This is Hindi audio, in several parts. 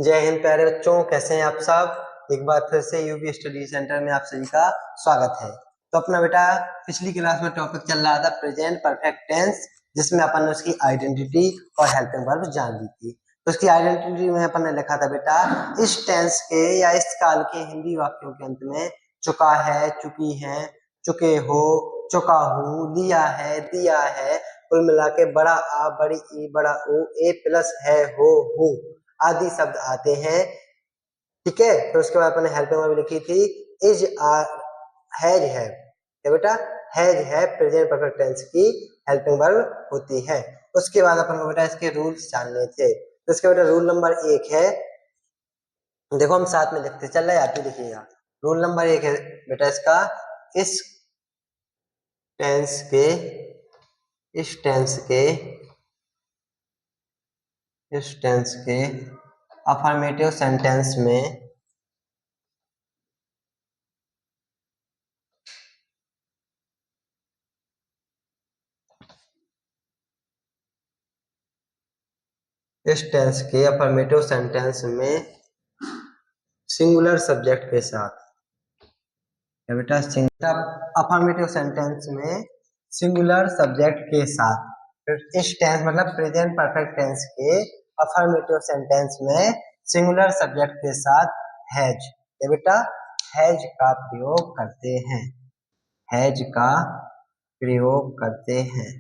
जय हिंद प्यारे बच्चों, कैसे हैं आप सब। एक बार फिर से यूपी स्टडी सेंटर में आप सभी का स्वागत है। तो अपना बेटा पिछली क्लास में टॉपिक चल रहा था प्रेजेंट परफेक्ट टेंस, जिसमें अपन ने उसकी आइडेंटिटी और हेल्पिंग वर्ब जान ली थी। तो उसकी आइडेंटिटी में अपन ने लिखा था बेटा, इस टेंस के या इस काल के हिंदी वाक्यों के अंत में चुका है, चुकी है, चुके हो, चुका हूँ, लिया है, दिया है, कुल मिला के बड़ा आ, बड़ी ई, बड़ा ओ, ए प्लस है, हो, हूँ आदि शब्द आते हैं। ठीक है, तो उसके बाद अपने हेल्पिंग वर्ब लिखी थी इज, आर, हैज है। क्या बेटा, हैज है प्रेजेंट परफेक्ट टेंस की हेल्पिंग वर्ब होती है। उसके बाद अपन को बेटा इसके रूल्स जानने थे। तो इसके बेटा रूल नंबर 1 है, देखो हम साथ में लिखते चल रहे हैं, आप भी लिखिएगा। रूल नंबर 1 है बेटा इसका, इस टेंस के इस टेंस के इस टेंस के अफर्मेटिव सेंटेंस में इस टेंस के अफर्मेटिव सेंटेंस में सिंगुलर सब्जेक्ट के साथ, क्या बेटा, अफर्मेटिव सेंटेंस में सिंगुलर सब्जेक्ट के साथ, इस टेंस मतलब प्रेजेंट परफेक्ट टेंस के अफर्मेटिव सेंटेंस में सिंगुलर सब्जेक्ट के साथ हैज, क्या बेटा, हैज का प्रयोग करते हैं, हैज का प्रयोग करते हैं।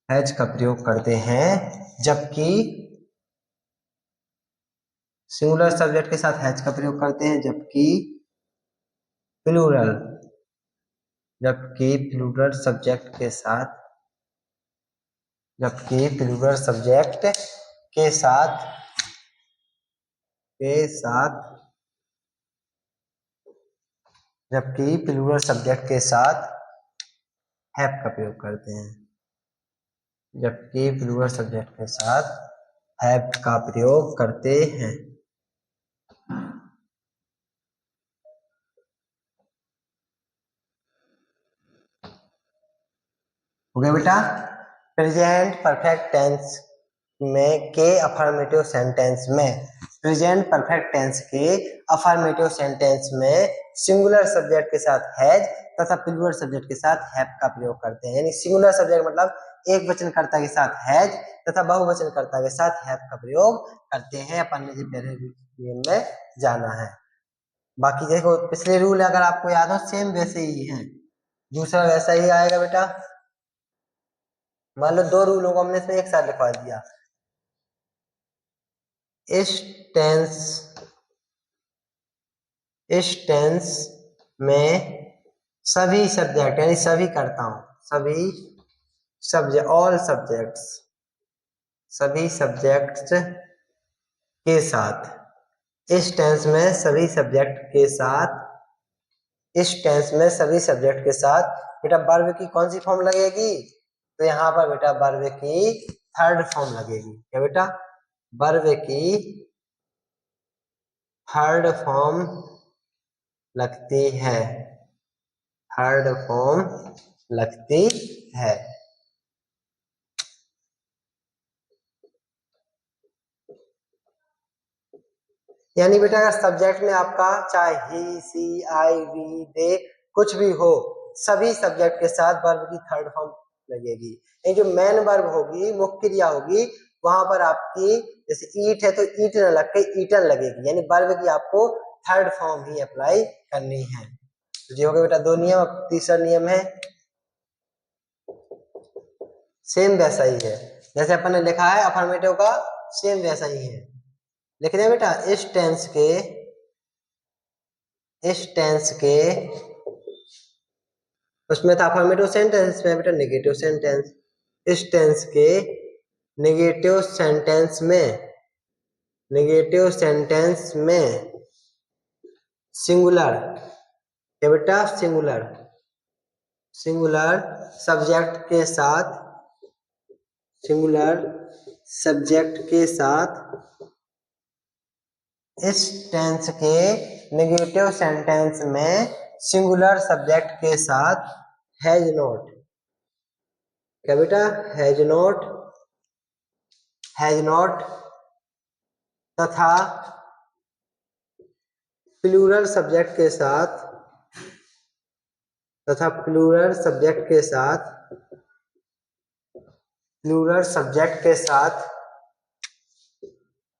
हैज का प्रयोग करते हैं, जबकि सिंगुलर सब्जेक्ट के साथ हैज का प्रयोग करते हैं, प्लूरल जबकि प्लूरल सब्जेक्ट के साथ जबकि प्लूरल सब्जेक्ट के साथ जबकि प्लूरल सब्जेक्ट के साथ हैव का प्रयोग करते हैं, जबकि प्लूरल सब्जेक्ट के साथ हैव का प्रयोग करते हैं। हो गया बेटा। प्रेजेंट परफेक्ट टेंस में के अफर्मेटिव सेंटेंस में प्रेजेंट परफेक्ट टेंस के अफर्मेटिव सेंटेंस में सिंगुलर सब्जेक्ट के साथ हैज तथा प्लूरल सब्जेक्ट के साथ हैव का प्रयोग करते हैं। यानी सिंगुलर सब्जेक्ट मतलब एक वचनकर्ता के साथ हैज तथा बहुवचनकर्ता के साथ हैव का प्रयोग करते हैं। अपन ने पहले में जाना है। बाकी देखो पिछले रूल अगर आपको याद हो सेम वैसे ही है, दूसरा वैसा ही आएगा बेटा। मान लो 2 रूलों को हमने इसमें एक साथ लिखवा दिया। इस टेंस में सभी सब्जेक्ट यानी सभी करता हूं, सभी सब्जेक्ट्स के साथ, इस टेंस में सभी सब्जेक्ट के साथ, इस टेंस में सभी सब्जेक्ट के साथ बेटा वर्ब की कौन सी फॉर्म लगेगी? तो यहाँ पर बेटा वर्ब की थर्ड फॉर्म लगेगी। क्या बेटा, वर्ब की थर्ड फॉर्म लगती है, थर्ड फॉर्म लगती है। यानी बेटा अगर सब्जेक्ट में आपका चाहे ही, सी, आई, वी, दे कुछ भी हो, सभी सब्जेक्ट के साथ वर्ब की थर्ड फॉर्म लगेगी। ये जो मेन वर्ब होगी, मुख्य क्रिया होगी, वहां पर आपकी जैसे ईट है तो ईट न लग के ईटन लगेगी, यानी वर्ब की आपको थर्ड फॉर्म ही अप्लाई करनी है। तो ये हो गया बेटा 2 नियम। अब तीसरा नियम है, सेम वैसा ही है जैसे अपन ने लिखा है अफर्मेटिव का, सेम वैसा ही है। लिख रहे बेटा इस टेंस के उसमें था अफर्मेटिव सेंटेंस में बेटा नेगेटिव सेंटेंस। इस टेंस के नेगेटिव सेंटेंस में सिंगुलर, क्या बेटा, सिंगुलर सब्जेक्ट के साथ इस टेंस के नेगेटिव सेंटेंस में सिंगुलर सब्जेक्ट के साथ हैज नॉट, क्या बेटा, हैज नॉट तथा प्लूरल सब्जेक्ट के साथ प्लूरल सब्जेक्ट के साथ प्लूरल सब्जेक्ट के साथ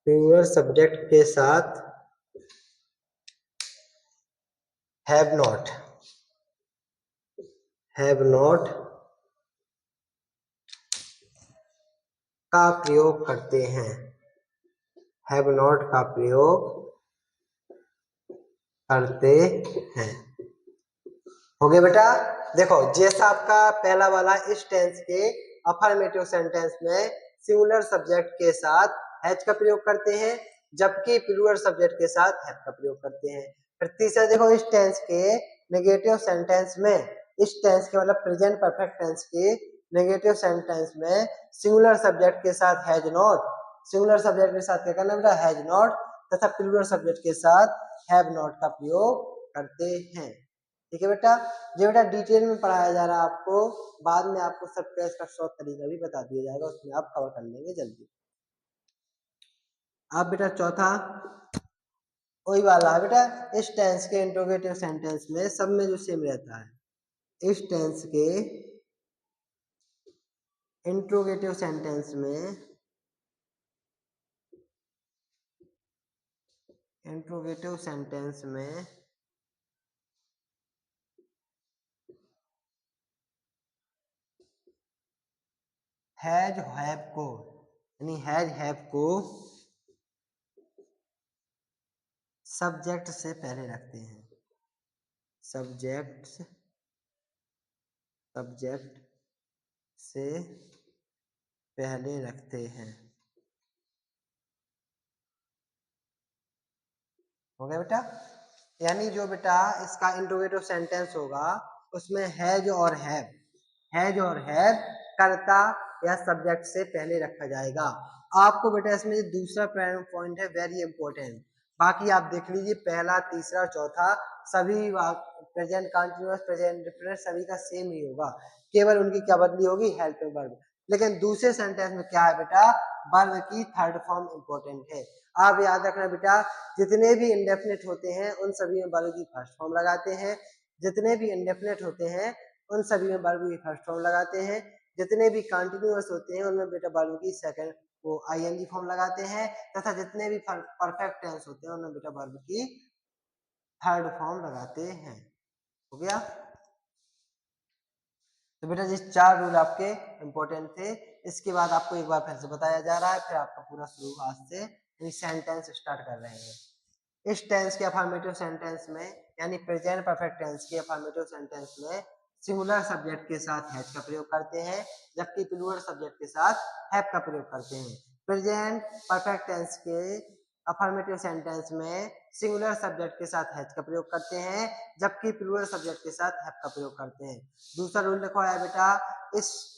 प्लूरल सब्जेक्ट के साथ हैव नॉट का प्रयोग करते हैं, हैव नॉट का प्रयोग करते हैं। हो गया बेटा। देखो जैसा आपका पहला वाला, इस टेंस के अफर्मेटिव सेंटेंस में सिंगुलर सब्जेक्ट के साथ हैज का प्रयोग करते हैं, जबकि प्लूरल सब्जेक्ट के साथ हैव का प्रयोग करते हैं। फिर तीसरा देखो, इस टेंस के नेगेटिव सेंटेंस में, इस टेंस के मतलब प्रेजेंट परफेक्ट टेंस के नेगेटिव सेंटेंस में सिंगुलर सब्जेक्ट के साथ हैज नॉट, सिंगुलर सब्जेक्ट के साथ क्या करना बेटा, हैज नॉट तथा प्लूरल सब्जेक्ट के साथ हैव नॉट का प्रयोग करते हैं। ठीक है बेटा। जो बेटा डिटेल में पढ़ाया जा रहा है आपको, बाद में आपको सबका इसका शॉर्ट तरीका भी बता दिया जाएगा, उसमें आप कवर कर लेंगे जल्दी। अब बेटा चौथा वही वाला है बेटा, इस टेंस के इंट्रोगेटिव सेंटेंस में सब में जो सेम रहता है, इस टेंस के इंट्रोगेटिव सेंटेंस में हैज हैव को, यानी हैज हैव को सब्जेक्ट से पहले रखते हैं, सब्जेक्ट से पहले रखते हैं। हो गया बेटा। यानी जो बेटा इसका इंट्रोगेटिव सेंटेंस होगा उसमें हैज और हैव कर्ता या सब्जेक्ट से पहले रखा जाएगा। आपको बेटा इसमें दूसरा पॉइंट है वेरी इंपॉर्टेंट, बाकी आप देख लीजिए पहला, तीसरा, चौथा सभी प्रेजेंट कंटिन्यूअस, प्रेजेंट इंडेफिनिट सभी का सेम ही होगा, केवल उनकी क्या बदली होगी, हेल्पिंग वर्ब। लेकिन दूसरे सेंटेंस में क्या है बेटा, वर्ब की थर्ड फॉर्म इंपॉर्टेंट है। आप याद रखना बेटा, जितने भी इंडेफिनिट होते हैं उन सभी में वर्ब की फर्स्ट फॉर्म लगाते हैं, जितने भी इंडेफिनिट होते हैं उन सभी में वर्ब की फर्स्ट फॉर्म लगाते हैं, जितने भी कंटिन्यूअस होते हैं उनमें बेटा वर्ब की सेकंड वो आईएनजी फॉर्म लगाते हैं, तथा जितने भी परफेक्ट टेंस होते हैं उनमें बेटा वर्ब की थर्ड फॉर्म लगाते हैं। हो गया। तो बेटा जिस चार रूल आपके इंपॉर्टेंट थे, इसके बाद आपको एक बार फिर से बताया जा रहा है, फिर आपका पूरा शुरू आज से सेंटेंस स्टार्ट कर रहे हैं। इस टेंस के अफर्मेटिव सेंटेंस में, यानी प्रेजेंट परफेक्ट टेंस के अफर्मेटिव सेंटेंस में सिंगुलर सब्जेक्ट के साथ हैज का प्रयोग करते हैं, जबकि प्लूरल सब्जेक्ट के साथ हैव का प्रयोग करते हैं। प्रेजेंट परफेक्ट टेंस के अफर्मेटिव सेंटेंस में सिंगुलर सब्जेक्ट के साथ हैज का प्रयोग करते हैं, जबकि प्लूरल सब्जेक्ट के साथ हैव का प्रयोग करते हैं। दूसरा रूल लिखा है बेटा, इस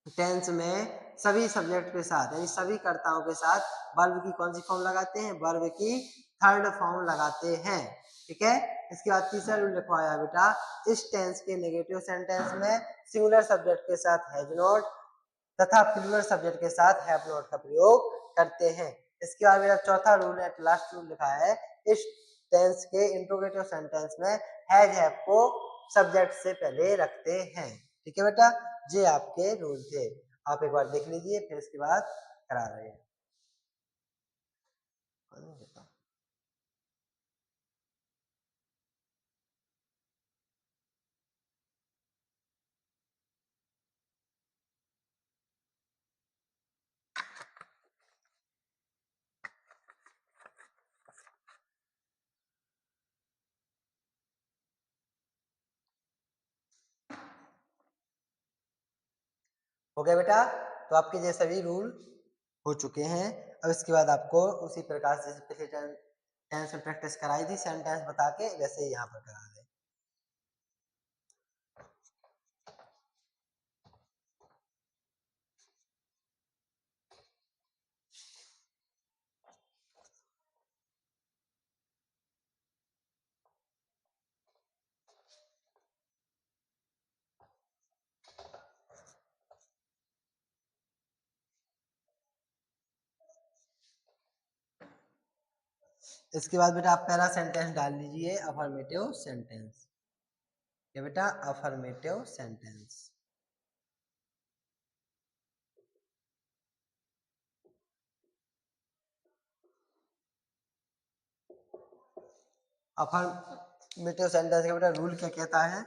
टेंस में सभी सब्जेक्ट के साथ यानी सभी कर्ताओं के साथ वर्ब की कौन सी फॉर्म लगाते हैं, वर्ब की थर्ड फॉर्म लगाते हैं। ठीक है। इसके बाद तीसरा रूल लिखवाया बेटा, इस टेंस के नेगेटिव सेंटेंस में सिंगुलर सब्जेक्ट के साथ हैज नॉट तथा प्लूरल सब्जेक्ट के साथ हैव नॉट का प्रयोग करते हैं। इसके बाद मेरा चौथा रूल है, लास्ट रूल लिखा है, इस टेंस के इंट्रोगेटिव सेंटेंस में हैज हैव को सब्जेक्ट से पहले रखते हैं। ठीक है बेटा, ये आपके रूल थे, आप एक बार देख लीजिए फिर इसके बाद करा रहे हैं। हो गया बेटा। तो आपके ये सभी रूल हो चुके हैं। अब इसके बाद आपको उसी प्रकार से पिछले टेंस में प्रैक्टिस कराई थी सेंटेंस बता के, वैसे ही यहाँ पर करा दें। इसके बाद बेटा आप पहला सेंटेंस डाल दीजिए अफर्मेटिव सेंटेंस। क्या बेटा? Affirmative sentence. अफर्मेटिव सेंटेंस का बेटा रूल क्या कहता है?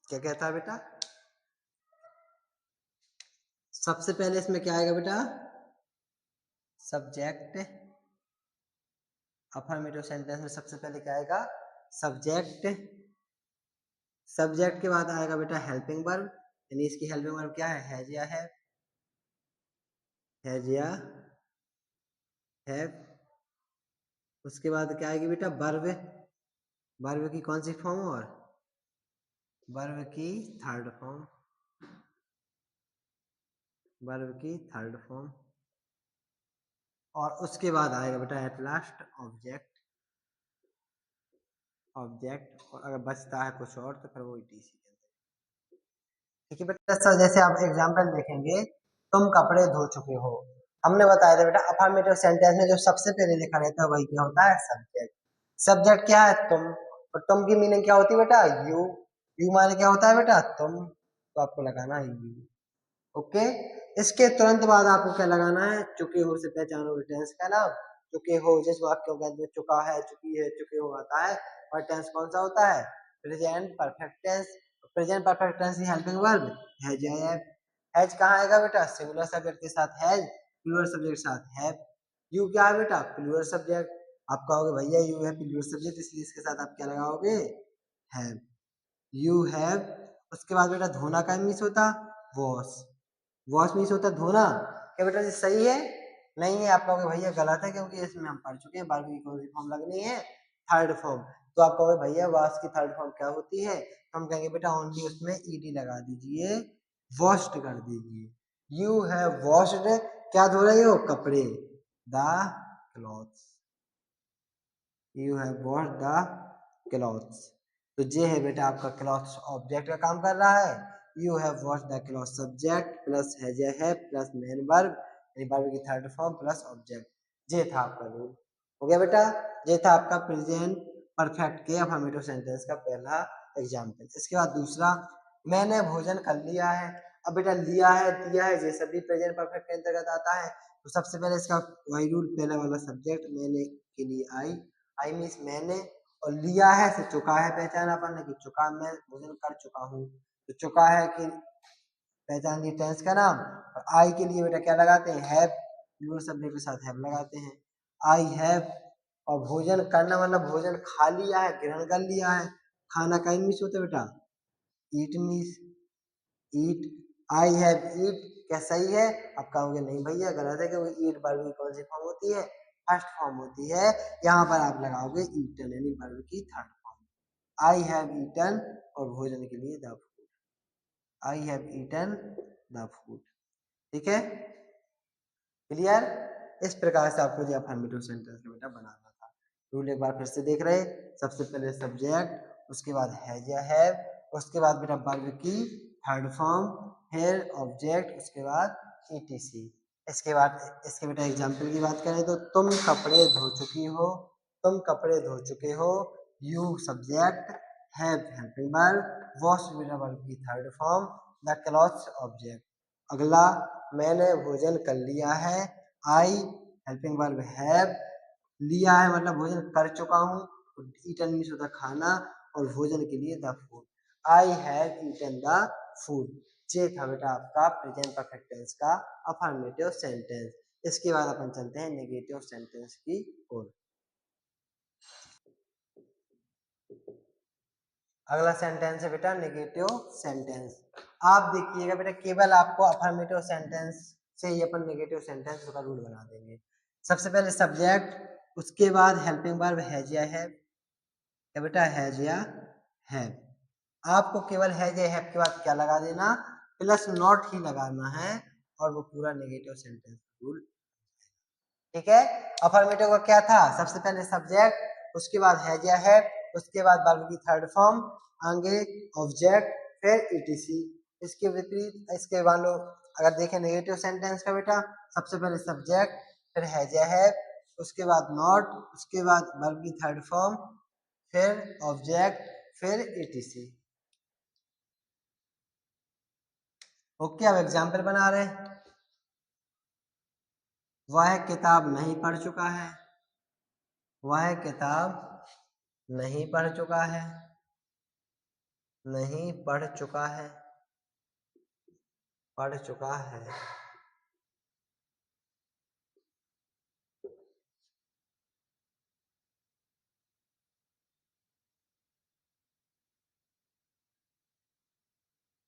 क्या कहता है बेटा? सबसे पहले इसमें क्या आएगा बेटा? सब्जेक्ट। अफर्मेटिव सेंटेंस में सबसे पहले क्या आएगा? सब्जेक्ट। सब्जेक्ट के बाद आएगा बेटा हेल्पिंग वर्ब, यानी इसकी हेल्पिंग वर्ब क्या है? हैज या हैव। हैज या हैव। उसके बाद क्या आएगी बेटा? वर्ब। वर्ब की कौन सी फॉर्म? और वर्ब की थर्ड फॉर्म। वर्ब की थर्ड फॉर्म। और उसके बाद आएगा बेटा एट लास्ट ऑब्जेक्ट। ऑब्जेक्ट, और अगर बचता है कुछ और तो फिर वो ईटीसी के अंदर। ठीक है बेटा। सर जैसे आप एग्जांपल देखेंगे, तुम कपड़े धो चुके हो। हमने बताया था बेटा अफर्मेटिव सेंटेंस में जो सबसे पहले लिखा रहता है वही क्या होता है? सब्जेक्ट। सब्जेक्ट क्या है? तुम। और तुम की मीनिंग क्या होती है बेटा? यू। यू माने क्या होता है बेटा? तुम। तो आपको लगाना है यू। ओके। इसके तुरंत बाद आपको क्या लगाना है? चुके हो से पहचानोगे टेंस का नाम। चुके हो जिस वाक्य के अंदर चुका है, चुकी है, चुके हो आता है, और टेंस कौन सा होता है? Present perfect tense. Present perfect tense की हेल्पिंग वर्ब हैज या हैव। हैज कहाँ आएगा बेटा? सिंगुलर सब्जेक्ट के साथ हैज, प्लूरल सब्जेक्ट के साथ हैव। यू क्या है बेटा? Plural subject. आप कहोगे भैया यू है प्लूरल सब्जेक्ट, इसलिए इसके साथ आप क्या लगाओगे? हैव। You have. उसके बाद बेटा धोना का मीन्स होता वॉश। वॉश मीन्स होता धोना। क्या बेटा जी सही है? नहीं है। आप कहोगे भैया गलत है, क्योंकि इसमें हम पढ़ चुके हैं वर्ब की कौन सी फॉर्म लगनी है? Third form. तो आप कहोगे भैया वॉश की थर्ड फॉर्म क्या होती है? तो हम कहेंगे बेटा ओनली उसमें ईडी लगा दीजिए, वॉश्ड कर दीजिए। यू हैव वॉश्ड, क्या धो रही हो? कपड़े। The clothes. You have washed the clothes. तो ये है बेटा आपका क्लॉथ्स ऑब्जेक्ट का काम कर रहा है। You have washed the cloth subject plus has या हैव प्लस मेन वर्ब, यानी वर्ब की थर्ड फॉर्म प्लस ऑब्जेक्ट। ये था आपका रूल। हो गया बेटा? ये था आपका प्रेजेंट परफेक्ट के अफर्मेटिव सेंटेंस का पहला एग्जाम्पल। इसके बाद दूसरा, मैंने भोजन कर लिया है। अब बेटा लिया है, दिया है, ये सभी प्रेजेंट परफेक्ट के अंतर्गत आता है। तो सबसे पहले इसका वही रूल, पहला वाला सब्जेक्ट मैंने के लिए आई। आई मीन्स मैंने, और लिया है से चुका है पहचान अपन ने कि चुका, मैं भोजन कर चुका हूँ। तो चुका है कि पहचान दी टेंस का नाम। और आई के लिए बेटा क्या लगाते हैं? हैव। प्लूरल सब्जेक्ट के साथ हैव लगाते हैं। I have. और भोजन करना मतलब भोजन खा लिया है, ग्रहण कर लिया है। खाना का इंग्लिश होता है बेटा ईट मीन्स ईट। आई हैव ईट, क्या सही है? आप कहोगे नहीं भैया गलत है, क्योंकि ईट वर्ब की कौन सी फॉर्म होती है? फर्स्ट फॉर्म होती है। यहाँ पर आप लगाओगे ईटन, यानी वर्ब की third form. I have eaten, और भोजन के लिए the food. I have eaten the food. ठीक है? क्लियर? इस प्रकार से आपको जो अफर्मेटिव सेंटेंस का बेटा बनाना था। रूल एक बार फिर से देख रहे। सबसे पहले सब्जेक्ट, उसके बाद हैज या हैव, उसके बाद बेटा वर्ब की थर्ड फॉर्म, फिर ऑब्जेक्ट, उसके बाद ईटीसी। इसके बाद इसके बेटा एग्जाम्पल की बात करें तो तुम कपड़े धो चुकी हो। तुम कपड़े धो चुके हो। You subject, have helping verb, wash बेटा वर्ब की third form, the clothes object. अगला, मैंने भोजन कर लिया है। आई हेल्पिंग वर्ब हैव, लिया है मतलब भोजन कर चुका हूँ। ईटन मीन्स होता खाना, और भोजन के लिए the food. I have eaten the food. ये था बेटा आपका प्रेजेंट परफेक्ट टेंस का अफर्मेटिव सेंटेंस। इसके बाद अपन चलते हैं नेगेटिव सेंटेंस की ओर। अगला सेंटेंस है बेटा नेगेटिव सेंटेंस। आप देखिएगा बेटा केवल आपको अफर्मेटिव सेंटेंस से ही अपन नेगेटिव सेंटेंस का रूल बना देंगे। सबसे पहले सब्जेक्ट, उसके बाद हेल्पिंग वर्ब हैज या हैव। क्या बेटा? हैज या हैव। आपको केवल हैज या हैव के बाद क्या लगा देना? प्लस नॉट ही लगाना है, और वो पूरा नेगेटिव सेंटेंस रूल। ठीक है? अफर्मेटिव का क्या था? सबसे पहले सब्जेक्ट, उसके बाद हैज या हैव, उसके बाद वर्ब की थर्ड फॉर्म, आगे ऑब्जेक्ट, फिर ईटीसी। इसके विपरीत इसके मान लो अगर देखें नेगेटिव सेंटेंस का बेटा, सबसे पहले सब्जेक्ट, फिर हैज या हैव, उसके बाद नॉट, उसके बाद वर्ब की थर्ड फॉर्म, फिर ऑब्जेक्ट, फिर ईटीसी। ओके, अब एग्जाम्पल बना रहे हैं। वह किताब नहीं पढ़ चुका है, वह किताब नहीं पढ़ चुका है, नहीं पढ़ चुका है, पढ़ चुका है।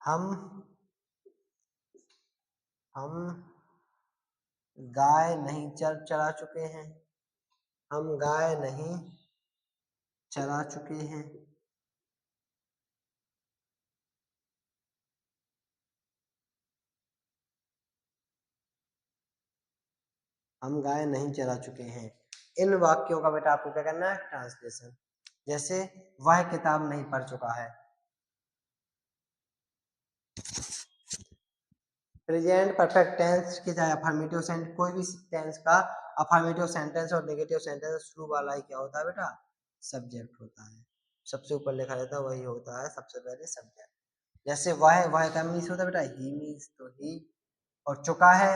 हम हम गाय नहीं चरा चुके हैं, हम गाय नहीं चरा चुके हैं। हम गाय नहीं चरा चुके हैं। इन वाक्यों का बेटा आपको क्या करना है, ट्रांसलेशन। जैसे वह किताब नहीं पढ़ चुका है, प्रेजेंट परफेक्ट टेंस की चाहे अफर्मेटिव सेंटेंस, कोई भी टेंस का अफर्मेटिव सेंटेंस और नेगेटिव सेंटेंस शुरू वाला ही क्या होता है बेटा, सब्जेक्ट होता है। सबसे ऊपर लिखा रहता है वही होता है सबसे पहले सब्जेक्ट। जैसे वह का मीन्स होता है बेटा ही, मीन्स तो ही, और चुका है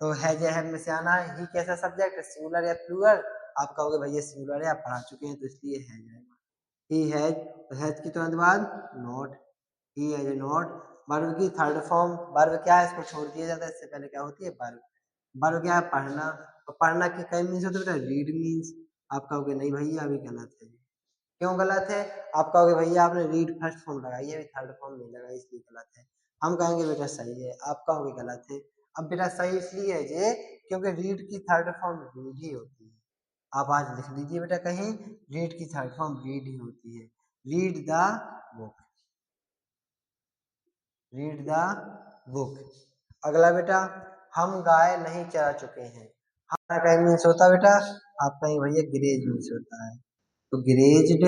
तो हैज या हैव में से आना है। ही कैसा सब्जेक्ट है, सिंगुलर या प्लूरल, आप कहोगे भैया सिंगुलर है, आप पढ़ा चुके हैं तो इसलिए हैज आएगा। ही हैज, तो हैज की तुरंत बाद not, he has not. Verb की थर्ड फॉर्म, वर्ब क्या है, इसको छोड़ दिया जाता है, इससे पहले क्या होती है वर्ब। वर्ब क्या है, पढ़ना। तो पढ़ना के कई मीन्स होते हैं, रीड मीन्स। आप कहोगे नहीं भैया अभी गलत है। क्यों गलत है, आप कहोगे भैया आपने रीड फर्स्ट फॉर्म लगाई है, अभी थर्ड फॉर्म नहीं लगाई इसलिए गलत है। हम कहेंगे बेटा सही है, आप कहोगे गलत है। अब बेटा सही इसलिए है जे क्योंकि रीड की थर्ड फॉर्म रीड ही होती है। आप आज लिख लीजिए बेटा कहीं, रीड की थर्ड फॉर्म रीड ही होती है। Read the book, read the book. अगला बेटा, हम गाय नहीं चरा चुके हैं। हमारा कहीं मीन्स होता है बेटा, आप कहीं भैया ग्रेज मीन्स होता है, तो ग्रेज्ड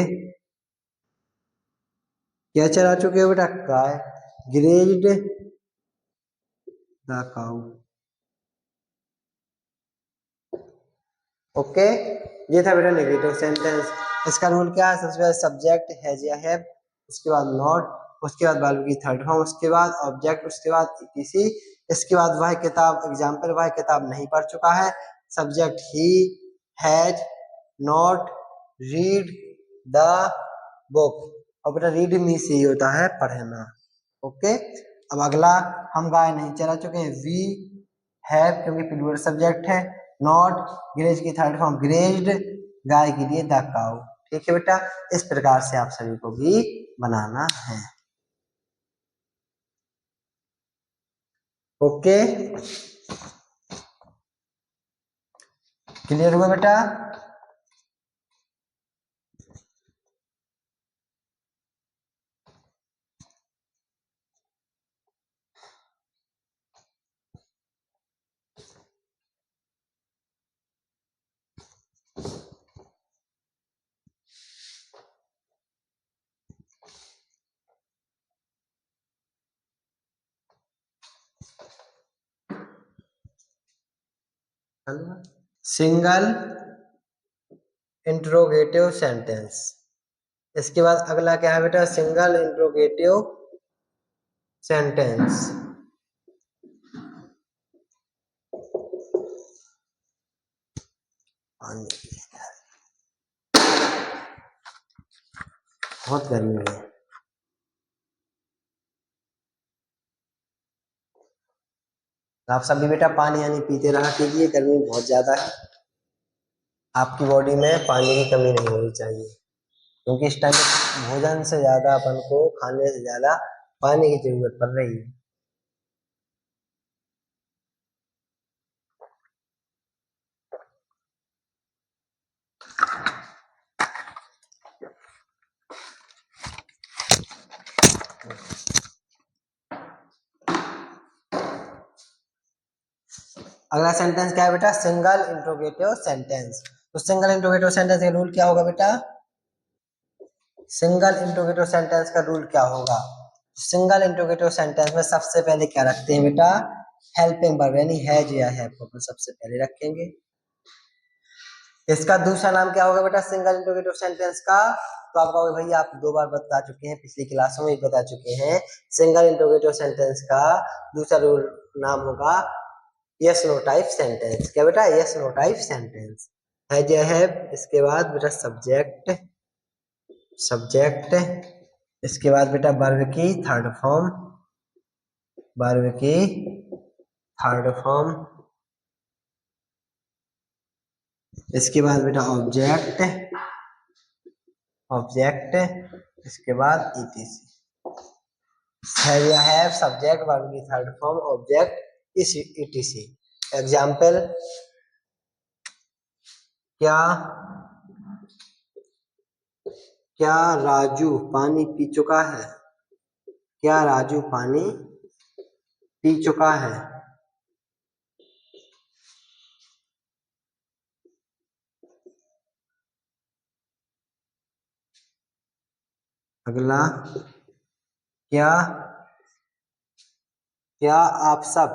क्या चरा चुके हो बेटा, गाय। Grazed the cow. ओके, ये था बेटा नेगेटिव सेंटेंस। इसका रूल क्या है, सबसे पहले सब्जेक्ट हैज या हैव, उसके बाद नॉट, उसके बाद वर्ब की थर्ड फॉर्म, उसके बाद ऑब्जेक्ट, उसके बाद ईटीसी, इसके बाद वह किताब, एग्जाम्पल वह किताब नहीं पढ़ चुका है, subject he, has, not, read the book. और बेटा रीड में से ही होता है पढ़ना। ओके, अब अगला, हम गाय नहीं चरा चुके हैं, वी हैव क्योंकि प्लूरल सब्जेक्ट है, नॉट, ग्रेज की थर्ड फॉर्म ग्रेज्ड, गाय के लिए द काउ। ठीक है बेटा, इस प्रकार से आप सभी को भी बनाना है। ओके, क्लियर हुआ बेटा। Single interrogative sentence. इसके बाद अगला क्या है बेटा, सिंगल इंट्रोगेटिव सेंटेंस। बहुत गर्मी है, आप सभी बेटा पानी यानी पीते रहा कीजिए, गर्मी बहुत ज्यादा है, आपकी बॉडी में पानी की कमी नहीं होनी चाहिए, क्योंकि इस टाइम भोजन से ज्यादा अपन को, खाने से ज्यादा पानी की जरूरत पड़ रही है। अगला सेंटेंस क्या है बेटा, सिंगल इंट्रोगेटिव सेंटेंस। तो सिंगल इंट्रोगेटिव सेंटेंस का रूल क्या होगा बेटा, सिंगल इंट्रोगेटिव सेंटेंस का रूल क्या होगा, सिंगल इंट्रोगेटिव सेंटेंस में सबसे पहले क्या रखते हैं बेटा, हेल्पिंग वर्ब यानी हैज या हैव को अपन सबसे पहले रखेंगे। इसका दूसरा नाम क्या होगा बेटा सिंगल इंटरोगेटिव सेंटेंस का? तो आप कहोगे भैया आप 2 बार बता चुके हैं, पिछली क्लासों में बता चुके हैं। सिंगल इंटरोगेटिव सेंटेंस का दूसरा रूल नाम होगा यस नो टाइप सेंटेंस। क्या बेटा? Yes no type sentence. Has या हैव, इसके बाद बेटा सब्जेक्ट, सब्जेक्ट, इसके बाद बेटा वर्ब की थर्ड फॉर्म, वर्ब की थर्ड फॉर्म, इसके बाद बेटा ऑब्जेक्ट, ऑब्जेक्ट, इसके बाद ईटीसी। हैव या हैव, सब्जेक्ट, वर्ब की third form, object, etc. Example, क्या क्या राजू पानी पी चुका है? क्या राजू पानी पी चुका है? अगला, क्या क्या आप सब,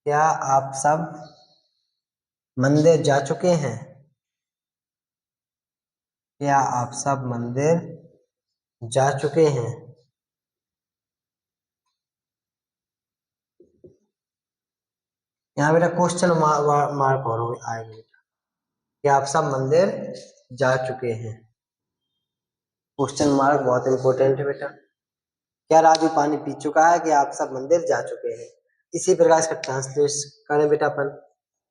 क्या आप सब मंदिर जा चुके हैं? क्या आप सब मंदिर जा चुके हैं? यहाँ बेटा क्वेश्चन मार्क और आएगा बेटा, क्या आप सब मंदिर जा चुके हैं? क्वेश्चन मार्क बहुत इंपॉर्टेंट है बेटा। क्या राजू पानी पी चुका है? कि आप सब मंदिर जा चुके हैं। इसी प्रकार इसका ट्रांसलेट करें बेटा अपन।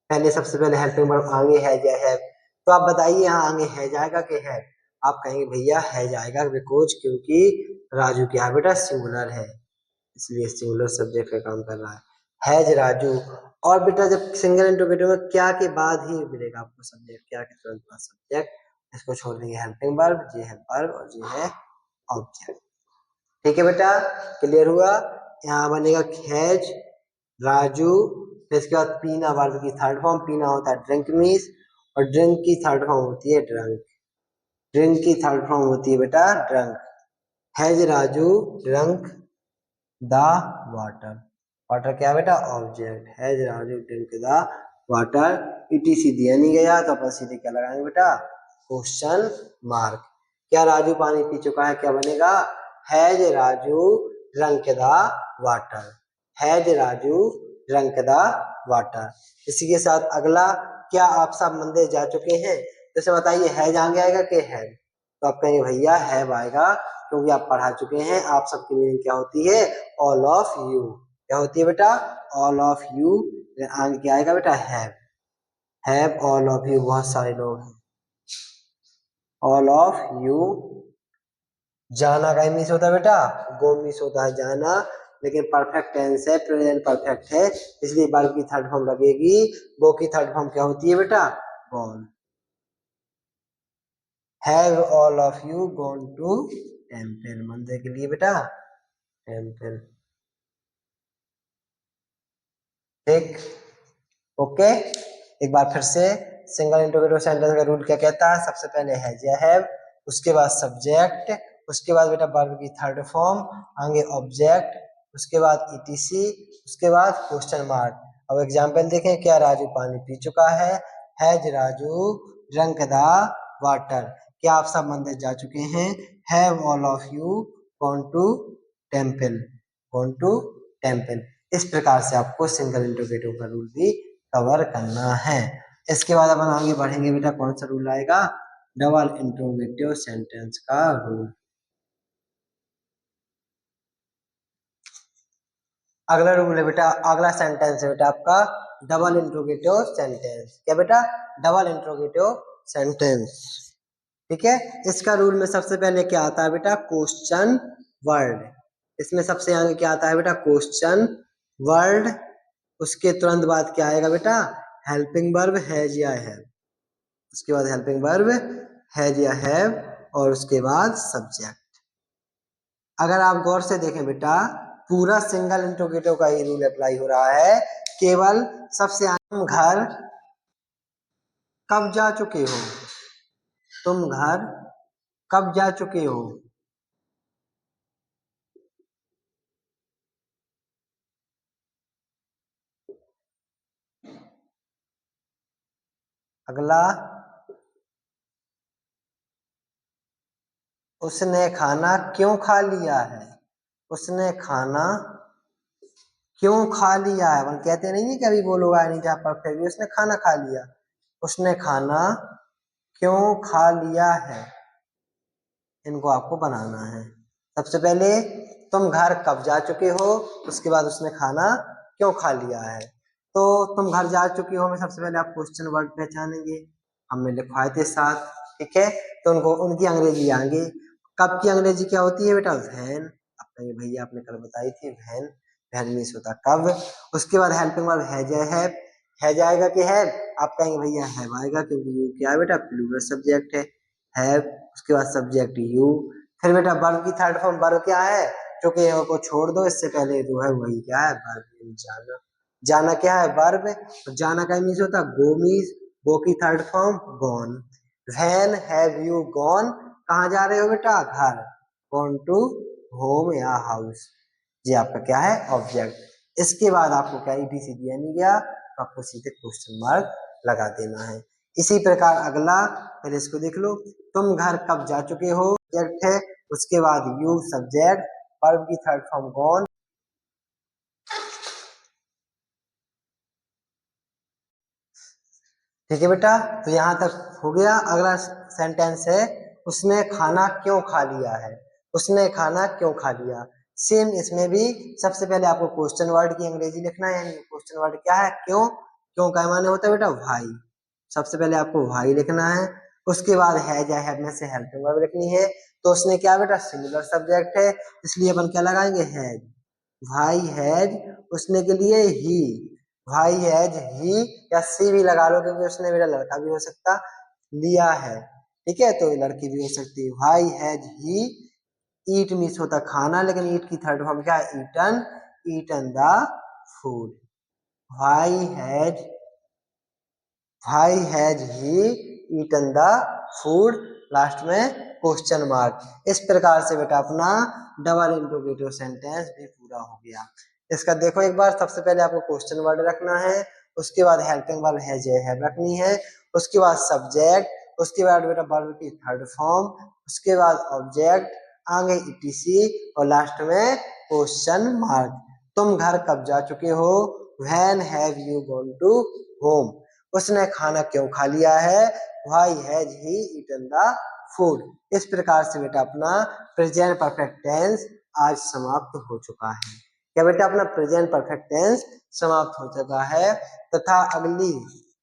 पहले सबसे पहले हेल्पिंग वर्ब आगे है या है, तो आप बताइए यहाँ आगे है जाएगा कि है? आप कहेंगे भैया है जाएगा, बिकॉज क्योंकि राजू क्या बेटा सिंगुलर है, इसलिए सिंगुलर सब्जेक्ट का काम कर रहा है। हैज राजू। और बेटा जब सिंगल इंटरोगेटिव में क्या के बाद ही मिलेगा आपको सब्जेक्ट, क्या के तुरंत बाद सब्जेक्ट, इसको छोड़ देंगे हेल्पिंग वर्ब, ये है वर्ब और ये है ऑब्जेक्ट। ठीक है बेटा, क्लियर हुआ? यहाँ बनेगा हैज राजू, फिर इसके बाद पीना वर्ब की थर्ड फॉर्म, पीना होता है ड्रिंक मीस, और ड्रिंक की थर्ड फॉर्म होती है ड्रंक, ड्रिंक की थर्ड फॉर्म होती है बेटा drunk. Has Raju drunk the water, water क्या बेटा object, has Raju drink the water, etc दिया नहीं गया तो अपन सीधे क्या लगाएंगे बेटा क्वेश्चन मार्क। क्या राजू पानी पी चुका है? क्या बनेगा has Raju drunk the water, has Raju drunk the water. इसी के साथ अगला, क्या आप सब मंदिर जा चुके हैं? जैसे बताइए हैज आगे आएगा कि है? तो आप कहेंगे भैया हैव आएगा, क्योंकि आप पढ़ा चुके हैं। आप सबकी मीनिंग क्या होती है? All of you. क्या होती है बेटा? All of you. आगे क्या आएगा बेटा have, have all of you, बहुत सारे लोग हैं। ऑल ऑफ यू, जाना का मिस होता है बेटा गो मिस होता है जाना, लेकिन परफेक्ट टेंस है, प्रेजेंट परफेक्ट है, इसलिए वर्ब की थर्ड फॉर्म लगेगी। गो की थर्ड फॉर्म क्या होती है बेटा gone. Have all of you gone to temple, मंदिर के लिए बेटा टेम्पल। ठीक, ओके। एक बार फिर से सिंगल इंटरोगेटिव सेंटेंस का रूल क्या कहता है? सबसे पहले हैज या हैव, उसके बाद सब्जेक्ट, उसके बाद बेटा वर्ब की थर्ड फॉर्म, आगे ऑब्जेक्ट, उसके बाद ईटीसी, उसके बाद क्वेश्चन मार्क। अब एग्जांपल देखें, क्या राजू पानी पी चुका है? Has Raju drunk the water, क्या आप सब मंदिर जा चुके हैं? Have all of you gone to temple, gone to temple. इस प्रकार से आपको सिंगल इंटरोगेटिव का रूल भी कवर करना है। इसके बाद अपन आगे बढ़ेंगे बेटा, कौन सा रूल आएगा? डबल इंटरोगेटिव सेंटेंस का रूल। अगला रूल है बेटा, अगला सेंटेंस है बेटा आपका डबल इंटरोगेटिव सेंटेंस। क्या बेटा? Double interrogative sentence. ठीक है, इसका रूल में सबसे पहले क्या आता है बेटा क्वेश्चन वर्ड। इसमें सबसे आगे क्या आता है बेटा क्वेश्चन वर्ड, उसके तुरंत बाद क्या आएगा बेटा हेल्पिंग वर्ब हैज या हैव, उसके बाद हेल्पिंग वर्ब हैज या हैव, और उसके बाद सब्जेक्ट। अगर आप गौर से देखें बेटा, पूरा सिंगल इंटरोगेटिव का ही रूल अप्लाई हो रहा है, केवल सबसे आगे घर कब जा चुके हो, तुम घर कब जा चुके हो, अगला, उसने खाना क्यों खा लिया है। उसने खाना क्यों खा लिया है, हम कहते नहीं है कि अभी बोलोगा नहीं जहाँ परफेक्ट, उसने खाना खा लिया। उसने खाना क्यों खा लिया है, इनको आपको बनाना है। सबसे पहले तुम घर कब जा चुके हो, उसके बाद उसने खाना क्यों खा लिया है। तो तुम घर जा चुके हो में सबसे पहले आप क्वेश्चन वर्ड पहचानेंगे, हमने लिखवाए थे साथ, ठीक है। तो उनको उनकी अंग्रेजी आएंगे। कब की अंग्रेजी क्या होती है बेटा, वैन। आप कहेंगे भैया आपने कल बताई थी वैन, वैन मीन्स होता कब। उसके बाद हेल्पिंग वर्ब है जाएगा कि है, आप कहेंगे भैया हैव आएगा क्योंकि यू क्या है बेटा, प्लूरल सब्जेक्ट है। उसके बाद सब्जेक्ट यू। फिर बेटा वर्ब की थर्ड फॉर्म, वर्ब क्या है, क्योंकि को छोड़ दो, इससे पहले जो है वही क्या है, वर्ब। जाना, जाना क्या है, वर्ब। तो जाना का मीन्स होता है गो, मीन्स गो की third form gone. When have you gone, कहाँ जा रहे हो बेटा, घर। गॉन टू होम या हाउस, ये आपका क्या है, ऑब्जेक्ट। इसके बाद आपको क्या ईटीसी दिया नहीं गया, तो आपको सीधे क्वेश्चन मार्क लगा देना है। इसी प्रकार अगला, पहले इसको देख लो, तुम घर कब जा चुके हो, सब्जेक्ट है। उसके बाद यू सब्जेक्ट, वर्ब की थर्ड फॉर्म गॉन। ठीक है बेटा, तो यहाँ तक हो गया। अगला सेंटेंस है, उसने खाना क्यों खा लिया है। उसने खाना क्यों खा लिया, सेम इसमें भी सबसे पहले आपको क्वेश्चन वर्ड की अंग्रेजी लिखना है। यानी क्वेश्चन वर्ड क्या है, क्यों। क्यों का माने होता है बेटा भाई, सबसे पहले आपको भाई लिखना है। उसके बाद हैज या हैव में से हेल्पिंग वर्ब लिखनी है। तो उसने क्या बेटा, सिंगुलर सब्जेक्ट है, इसलिए अपन क्या लगाएंगे, हैज। भाई हैज, उसने के लिए ही, भाई हैज ही, या सी भी लगा लो क्योंकि उसने मेरा लड़का भी हो सकता, लिया है, ठीक है, तो लड़की भी हो सकती है। भाई हैज ही ईट, मीन्स होता खाना, लेकिन ईट की थर्ड फॉर्म क्या है, ईटन, ईटन द फूड। भाई हैज, भाई has he eaten the food, last में क्वेश्चन मार्क। इस प्रकार से बेटा अपना डबल इंट्रोगेटिव सेंटेंस भी पूरा हो गया। इसका देखो एक बार, सबसे पहले आपको क्वेश्चन वर्ड रखना है। उसके बाद हेल्पिंग वर्ब हैज या हैव रखनी है। उसके बाद सब्जेक्ट, उसके बाद बेटा वर्ब की थर्ड फॉर्म, उसके बाद ऑब्जेक्ट, आगे ईटीसी, और लास्ट में क्वेश्चन मार्क। तुम घर कब जा चुके हो, when have you gone to home. उसने खाना क्यों खा लिया है, why has he eaten the food. इस प्रकार से बेटा अपना प्रेजेंट परफेक्ट टेंस आज समाप्त हो चुका है। क्या बेटा, अपना प्रेजेंट परफेक्ट टेंस समाप्त हो चुका है। तथा अगली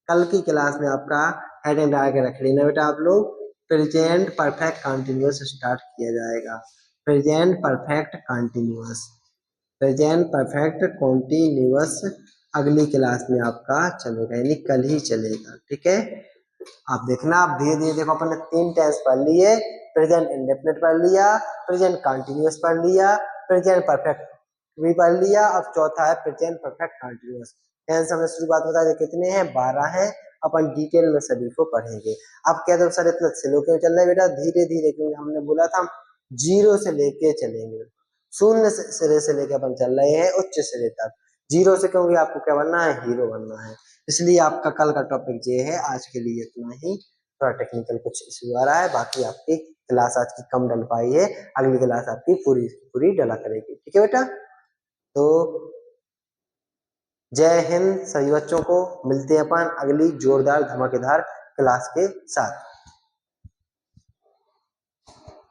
कल की क्लास में आपका हेडिंग डाल के रख लेना बेटा, आप लोग प्रेजेंट परफेक्ट कंटिन्यूअस स्टार्ट किया जाएगा। Present perfect continuous, present perfect continuous अगली क्लास में आपका चलेगा, यानी कल ही चलेगा, ठीक है। आप देखना, आप धीरे धीरे देखो, अपन ने 3 टेंस पढ़ लिए, प्रेजेंट इंडेफिनिट पढ़ लिया, प्रेजेंट कंटिन्यूअस पढ़ लिया, प्रेजेंट परफेक्ट भी पढ़ लिया, अब चौथा है प्रेजेंट परफेक्ट कंटिन्यूअस। टेंस हमने शुरुआत बता दी कितने हैं, 12 हैं। अपन डिटेल में सभी को पढ़ेंगे। आप कहते हो सर इतना स्लो क्यों चल रहा है बेटा, धीरे धीरे, क्योंकि हमने बोला था जीरो से लेके चलेंगे, शून्य सिरे से लेके अपन चल रहे हैं उच्च सिरे तक, जीरो से, क्योंकि आपको क्या बनना है, हीरो बनना है। इसलिए आपका कल का टॉपिक ये है। आज के लिए इतना ही, थोड़ा टेक्निकल कुछ इशू आ रहा है, बाकी आपकी क्लास आज की कम डल पाई है, अगली क्लास आपकी पूरी पूरी डला करेगी, ठीक है बेटा। तो जय हिंद सभी बच्चों को, मिलते हैं अपन अगली जोरदार धमाकेदार क्लास के साथ।